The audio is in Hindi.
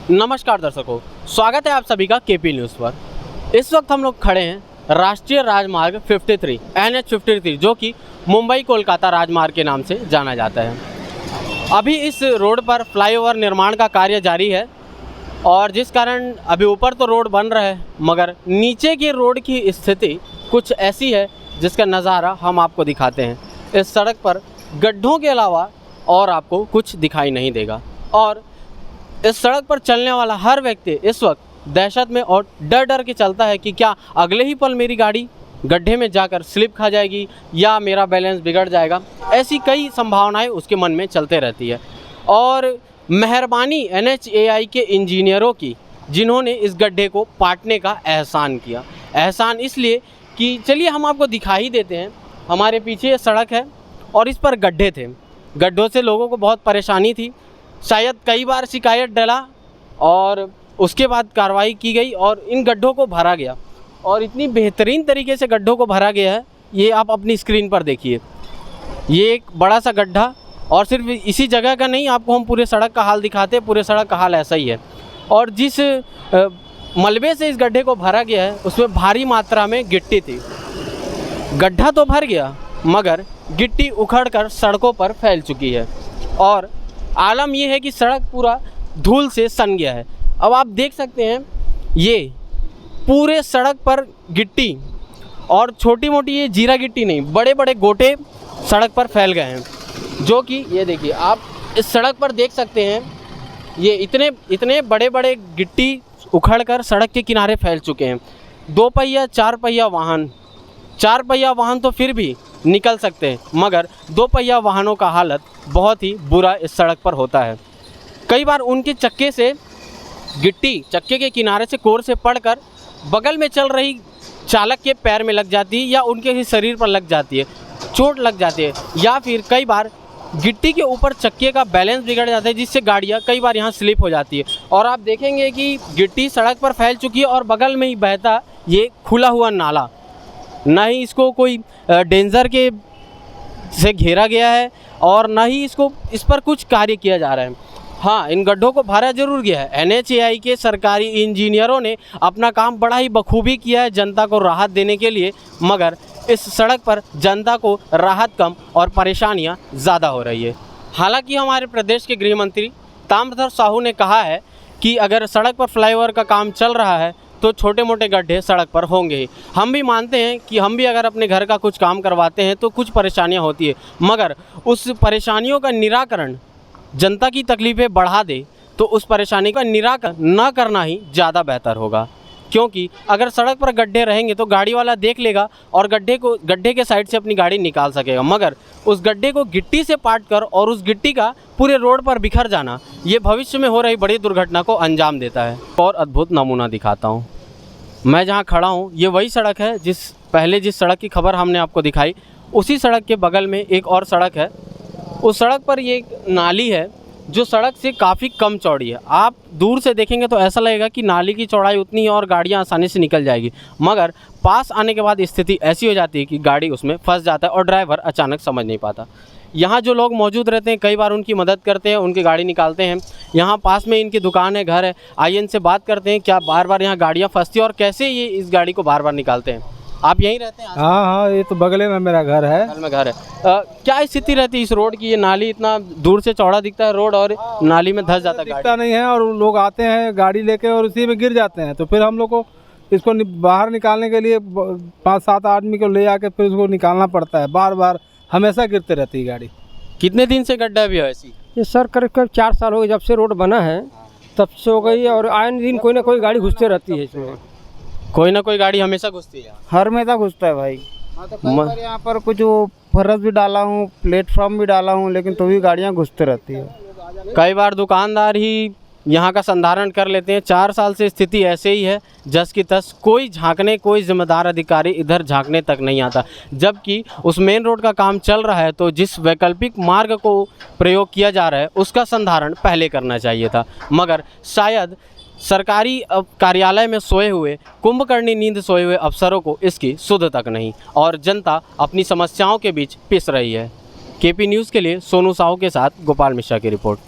नमस्कार दर्शकों, स्वागत है आप सभी का केपी न्यूज़ पर। इस वक्त हम लोग खड़े हैं राष्ट्रीय राजमार्ग 53 NH 53 जो कि मुंबई कोलकाता राजमार्ग के नाम से जाना जाता है। अभी इस रोड पर फ्लाईओवर निर्माण का कार्य जारी है और जिस कारण अभी ऊपर तो रोड बन रहा है मगर नीचे की रोड की स्थिति कुछ ऐसी है जिसका नज़ारा हम आपको दिखाते हैं। इस सड़क पर गड्ढों के अलावा और आपको कुछ दिखाई नहीं देगा और इस सड़क पर चलने वाला हर व्यक्ति इस वक्त दहशत में और डर डर के चलता है कि क्या अगले ही पल मेरी गाड़ी गड्ढे में जाकर स्लिप खा जाएगी या मेरा बैलेंस बिगड़ जाएगा। ऐसी कई संभावनाएं उसके मन में चलते रहती है और मेहरबानी NHAI के इंजीनियरों की, जिन्होंने इस गड्ढे को पाटने का एहसान किया। एहसान इसलिए कि चलिए हम आपको दिखा ही देते हैं। हमारे पीछे ये सड़क है और इस पर गड्ढे थे। गड्ढों से लोगों को बहुत परेशानी थी। शायद कई बार शिकायत डला और उसके बाद कार्रवाई की गई और इन गड्ढों को भरा गया और इतनी बेहतरीन तरीके से गड्ढों को भरा गया है। ये आप अपनी स्क्रीन पर देखिए, ये एक बड़ा सा गड्ढा और सिर्फ इसी जगह का नहीं, आपको हम पूरे सड़क का हाल दिखाते हैं। पूरे सड़क का हाल ऐसा ही है और जिस मलबे से इस गड्ढे को भरा गया है उसमें भारी मात्रा में गिट्टी थी। गड्ढा तो भर गया मगर गिट्टी उखड़कर सड़कों पर फैल चुकी है और आलम यह है कि सड़क पूरा धूल से सन गया है। अब आप देख सकते हैं ये पूरे सड़क पर गिट्टी और छोटी मोटी ये जीरा गिट्टी नहीं, बड़े बड़े गोटे सड़क पर फैल गए हैं। जो कि ये देखिए, आप इस सड़क पर देख सकते हैं ये इतने बड़े बड़े गिट्टी उखड़कर सड़क के किनारे फैल चुके हैं। 2 पहिया 4 पहिया वाहन, 4 पहिया वाहन तो फिर भी निकल सकते हैं मगर 2 पहिया वाहनों का हालत बहुत ही बुरा इस सड़क पर होता है। कई बार उनके चक्के से गिट्टी चक्के के किनारे से कोर से पड़कर बगल में चल रही चालक के पैर में लग जाती है या उनके ही शरीर पर लग जाती है, चोट लग जाती है या फिर कई बार गिट्टी के ऊपर चक्के का बैलेंस बिगड़ जाता है जिससे गाड़ियाँ कई बार यहाँ स्लिप हो जाती है। और आप देखेंगे कि गिट्टी सड़क पर फैल चुकी है और बगल में ही बहता ये खुला हुआ नाला, ना ही इसको कोई डेंजर के से घेरा गया है और ना ही इस पर कुछ कार्य किया जा रहा है। हाँ, इन गड्ढों को भरा जरूर गया है। NHAI के सरकारी इंजीनियरों ने अपना काम बड़ा ही बखूबी किया है जनता को राहत देने के लिए, मगर इस सड़क पर जनता को राहत कम और परेशानियां ज़्यादा हो रही है। हालांकि हमारे प्रदेश के गृह मंत्री ताम्रध्वज साहू ने कहा है कि अगर सड़क पर फ्लाईओवर का काम चल रहा है तो छोटे मोटे गड्ढे सड़क पर होंगे ही। हम भी मानते हैं कि हम भी अगर अपने घर का कुछ काम करवाते हैं तो कुछ परेशानियां होती है मगर उस परेशानियों का निराकरण जनता की तकलीफ़ें बढ़ा दे तो उस परेशानी का निराकरण न करना ही ज़्यादा बेहतर होगा। क्योंकि अगर सड़क पर गड्ढे रहेंगे तो गाड़ी वाला देख लेगा और गड्ढे के साइड से अपनी गाड़ी निकाल सकेगा, मगर उस गड्ढे को गिट्टी से पाट कर और उस गिट्टी का पूरे रोड पर बिखर जाना ये भविष्य में हो रही बड़ी दुर्घटना को अंजाम देता है। और अद्भुत नमूना दिखाता हूँ, मैं जहाँ खड़ा हूँ ये वही सड़क है जिस सड़क की खबर हमने आपको दिखाई, उसी सड़क के बगल में एक और सड़क है। उस सड़क पर ये एक नाली है जो सड़क से काफ़ी कम चौड़ी है। आप दूर से देखेंगे तो ऐसा लगेगा कि नाली की चौड़ाई उतनी है और गाड़ियाँ आसानी से निकल जाएगी, मगर पास आने के बाद स्थिति ऐसी हो जाती है कि गाड़ी उसमें फंस जाता है और ड्राइवर अचानक समझ नहीं पाता। यहाँ जो लोग मौजूद रहते हैं कई बार उनकी मदद करते हैं, उनकी गाड़ी निकालते हैं। यहाँ पास में इनकी दुकान है, घर है। आइए इनसे बात करते हैं क्या बार बार यहाँ गाड़ियाँ फंसती हैं और कैसे ये इस गाड़ी को बार बार निकालते हैं। आप यहीं रहते हैं? हाँ, ये तो बगले में मेरा घर है। बगल में घर है। क्या स्थिति रहती है इस रोड की? ये नाली इतना दूर से चौड़ा दिखता है रोड और नाली में धंस जाता है, दिखता नहीं है और लोग आते हैं गाड़ी लेके और उसी में गिर जाते हैं। तो फिर हम लोग को इसको बाहर निकालने के लिए 5-7 आदमी को ले आके फिर उसको निकालना पड़ता है। बार बार हमेशा गिरते रहती है गाड़ी। कितने दिन से गड्ढा भी है ऐसी? ये सर करीब 4 साल हो गए जब से रोड बना है, तब से हो गई और आए दिन कोई ना कोई गाड़ी घुसते रहती है इसमें। कोई ना कोई गाड़ी हमेशा घुसती है, हर हमेशा घुसता है भाई। हाँ, तो कई बार यहाँ पर कुछ फर्श भी डाला हूँ, प्लेटफॉर्म भी डाला हूँ, लेकिन तो भी गाड़ियाँ घुसते रहती है। कई बार दुकानदार ही यहाँ का संधारण कर लेते हैं। 4 साल से स्थिति ऐसे ही है जस की तस। कोई जिम्मेदार अधिकारी इधर झांकने तक नहीं आता, जबकि उस मेन रोड का काम चल रहा है तो जिस वैकल्पिक मार्ग को प्रयोग किया जा रहा है उसका संधारण पहले करना चाहिए था, मगर शायद सरकारी कार्यालय में सोए हुए कुंभकर्णी नींद सोए हुए अफसरों को इसकी सुध तक नहीं और जनता अपनी समस्याओं के बीच पिस रही है। केपी न्यूज़ के लिए सोनू साहू के साथ गोपाल मिश्रा की रिपोर्ट।